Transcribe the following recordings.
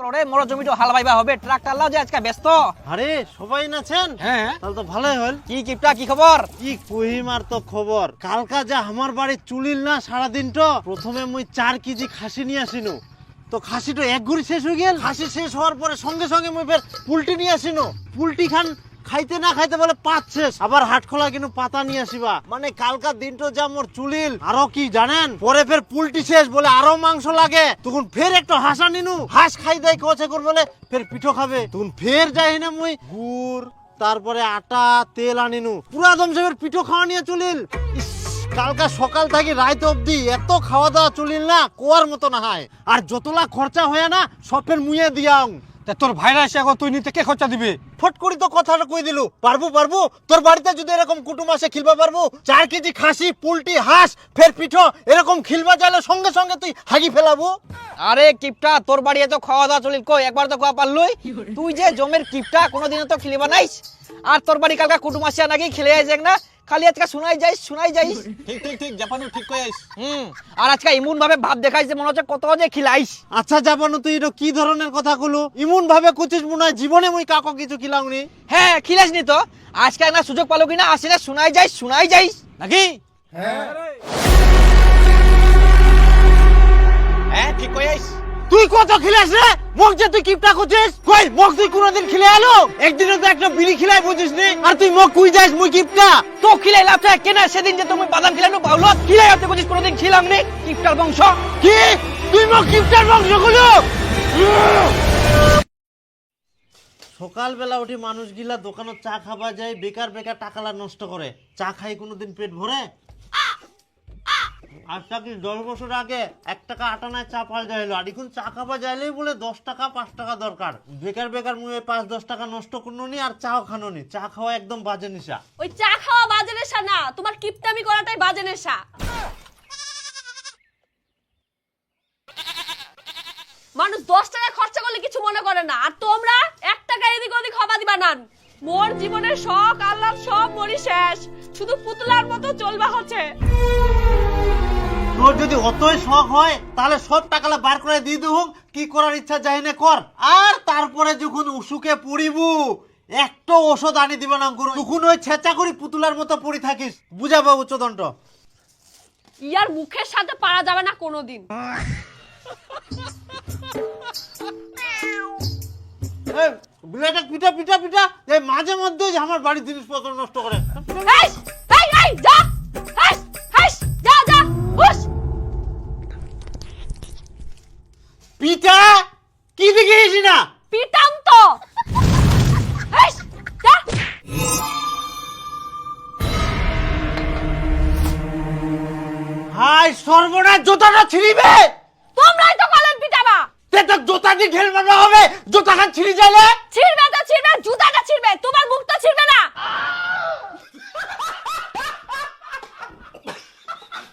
করে মোর জমিটা হাল বাইবা হবে ট্রাক্টর লাও যে আজকে ব্যস্ত। আরে সবাই নাছেন? হ্যাঁ তাহলে তো ভালোই হল। কি কিপটা কি খবর? কি কহিম আর তো খবর, কালকা যা আমার বাড়ি চুলিল না সারাদিনটা। প্রথমে মুই 4 কেজি খাসি নিয়ে আসিনু, তো খাসিটা এক ঘুরি শেষ হয়ে গেল। খাসি শেষ হওয়ার পরে সঙ্গে সঙ্গে মুই ফের পুলটি নিয়ে আসিনু। পুলটি খান খাইতে না খাইতে বলে পাত শেষ, আবার হাটখোলা কিন্তু পাতা নিয়ে আসিবা। মানে কালকার দিনটা যা মোর চুলিল। আরো কি জানেন, পরে ফের পুলটি শেষ বলে আরো মাংস লাগে, তখন ফের একটা হাঁসা নিনু। হাঁস খাই দেয় কছে কর বলে ফের পিঠো খাবে, তখন ফের যাই না মুই গুড় তারপরে আটা তেল আনিনু। পুরা দমসের পিঠো খাওয়া নিয়ে চলিল। ইস, কালকা সকাল থেকে রাত অবধি এত খাওয়া দাওয়া চলিল না, কোয়ার মতো না হয়। আর যতলা খরচা হয় না সব ফের মুয়ে দিয়াং। তা তোর ভাইরা এসে এখন তুই নিতে কে খরচা দিবে? ফট করি তো কথাটা কই দিলু। পারবো পারবো, তোর বাড়িতে যদি এরকম কুটুম আসে খিলবা পারবো। 4 কেজি খাসি পুলটি হাঁস ফের পিঠো এরকম খিলবা চাইলে সঙ্গে সঙ্গে তুই হাগি ফেলাবো। আরে কিপটা তোর বাড়ি এত খাওয়া দাওয়া চলিল কই একবার তো খাওয়া পারলুই। তুই যে জমের কিপটা কোনোদিনও তো খিলিবা নাইস। আর তোর বাড়ি কালকা কুটুম আসিয়া নাকি খেলে আইস না, খালি আজকে শুনাই যাইস। ঠিক ঠিক ঠিক জাপানু ঠিক কই আইস। আর আজকে এমন ভাবে ভাব দেখাইস যে মনে হচ্ছে কত যে খিলাইস। আচ্ছা জাপানু, তুই এটা কি ধরনের কথা কলু? ইমন ভাবে কুচিস মনে হয় জীবনে মুই কাকো কিছু খিলাউনি। হ্যাঁ খিলাইস নি তো, আজকে না সুযোগ পালো কিনা আসি না শুনাই যাইস নাকি? হ্যাঁ ঠিক কই আইস। তুই কত খিলাস রে? মগ যে তুই কিপটা করছিস? কই মগ তুই কোনদিন খিলে আলো? একদিনও তো একটা বিড়ি খিলাই বুঝিস নি, আর তুই মগ কুই যাস মুই কিপটা। তো খিলাই লাভ থাকে কেনা? সেদিন যে তুমি বাদাম খিলানো পাউলো খিলাই আপনি বুঝিস কোনোদিন খিলাম নি? কিপটার বংশ। কি তুই মগ কিপটার বংশ গুলো? সকালবেলা উঠি মানুষগুলা দোকানে চা খাবা যায়, বেকার বেকার টাকালা নষ্ট করে। চা খাই কোনোদিন পেট ভরে? আজটা কি 10 বছর আগে 1 টাকা আটানায় চা পাওয়া যাইলো, আর এখন চা খাবা যাইলেই বলে 10 টাকা 5 টাকা দরকার। বেকার বেকার মুয়ে 5-10 টাকা নষ্ট করনো নি, আর চাও খানো নি। চা খাওয়া একদম বাজে নেশা। ওই চা খাওয়া বাজে নেশা না, তোমার কিপটামি করাটাই বাজে নেশা। মানুষ 10 টাকা খরচা করলে কিছু মনে করে না, আর তোমরা 1 টাকা এদিক ওদিক হবা দিবা না। মোর জীবনের শখ আহ্লাদ সব মরি শেষ, শুধু পুতলার মতো চলবা হচ্ছে। তোর যদি অতই শখ হয় তাহলে সব টাকালা বার করে দিয়ে দেবো, কি করার ইচ্ছা যাই না কর। আর তারপরে যখন অসুখে পড়িবু একটা ওষুধ আনি দিবে না করো, তখন ওই ছেঁচা করি পুতুলার মতো পড়ি থাকিস। বুঝাবো উচ্চদণ্ড। ইয়ার মুখের সাথে পারা যাবে না কোনোদিন। বিরাটা পিঠা পিঠা পিঠা এই মাঝে মধ্যে আমার বাড়ির জিনিসপত্র নষ্ট করে। এই এই এই যা, হাস হাস যা যা হুস। পিঠা কি দেখিস না? পিটাম তো। হাস যা। হাই সর্বনাশ, জোতাটা ছিঁড়িবে। তোমরাই তো কলেন পিটাবা। তে তো জোতা দিয়ে ঢেল মারবা হবে, জোতাখান ছিঁড়ি যাইলে। ছিড়বে তো ছিড়বে, জুতাটা ছিড়বে, তোমার মুখটা ছিড়বে না।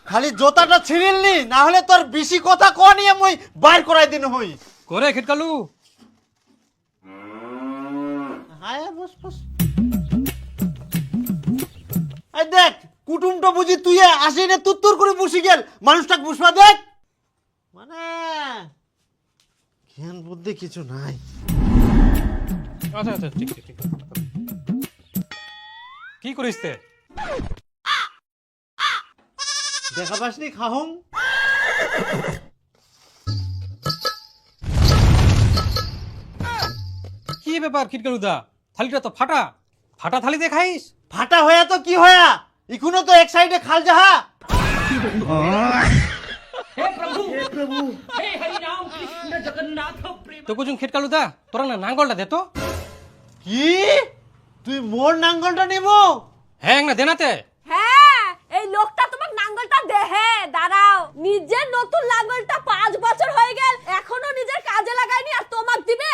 খালি জোতাটা ছিঁড়িলনি, না হলে তোর বেশি কথা ক নিয়ে মুই বাইর করাই দিন হই। করে খিটকালু হায় বস বস। এই দেখ কুটুমটা বুঝি তুই আসি না তুত্তুর করে বসি গেল, মানুষটাকে বসবা দেখ। মানে জ্ঞান বুদ্ধি কিছু নাই। আচ্ছা আচ্ছা ঠিক ঠিক ঠিক। কি করিস তে? দেখা পাসনি খাহুং? কি ব্যাপার খিটকালুদা, থালিটা তো ফাটা ফাটা থালি দেখাইস। ফাটা হয়া তো কি হয়া, ইকুনো তো এক সাইডে খাল যাহা। তো কুচুং খিটকালুদা তোরা না নাঙ্গলটা দে তো। কি তুই মোর নাঙ্গলটা নিব? হ্যাঁ না দেনাতে। হ্যাঁ এই লোকটা তোমার নাঙ্গলটা দেহে দাঁড়াও। নিজের নতুন নাঙ্গলটা 5 বছর হয়ে গেল, এখনো নিজের কাজে লাগায়নি, আর তোমাক দিবে?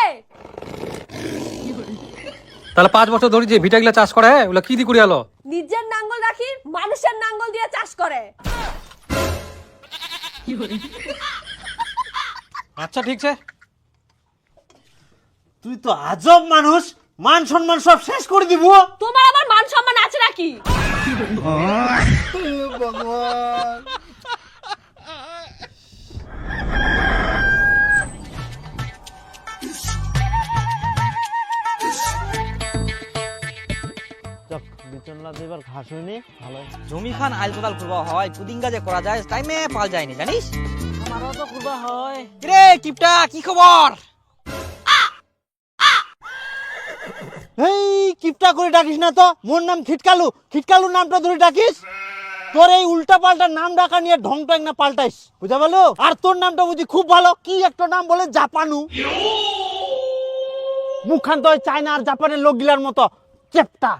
তাহলে 5 বছর ধরে যে ভিটাগুলা চাষ করে ওগুলা কি দি করে আলো? নিজের নাঙ্গল রাখি মানুষের নাঙ্গল দিয়ে চাষ করে। আচ্ছা ঠিক আছে। তুই তো আজব মানুষ, মান সম্মান সব শেষ করে দিব। তোমার আবার মান সম্মান আছে নাকি? ভগবান যাক বিচনলা এবার ঘাস হয়নি ভালো। জমি খান আইল কোদাল করবা হয়, কুদিঙ্গা যে করা যায় টাইমে পাল যায়নি জানিস। আমারও তো করবা হয়। রে কিপটা কি খবর? এই কিপটা করে ডাকিস না তো, মোর নাম খিটকালু, খিটকালু নামটা ধরে ডাকিস। তোর এই উল্টা পাল্টা নাম ডাকা নিয়ে ঢংটা না পাল্টাইস, বুঝা ভালো। আর তোর নামটা বুঝি খুব ভালো, কি একটা নাম বলে জাপানু। মুখখান তো চায়না আর জাপানের লোকগুলার মতো চেপটা।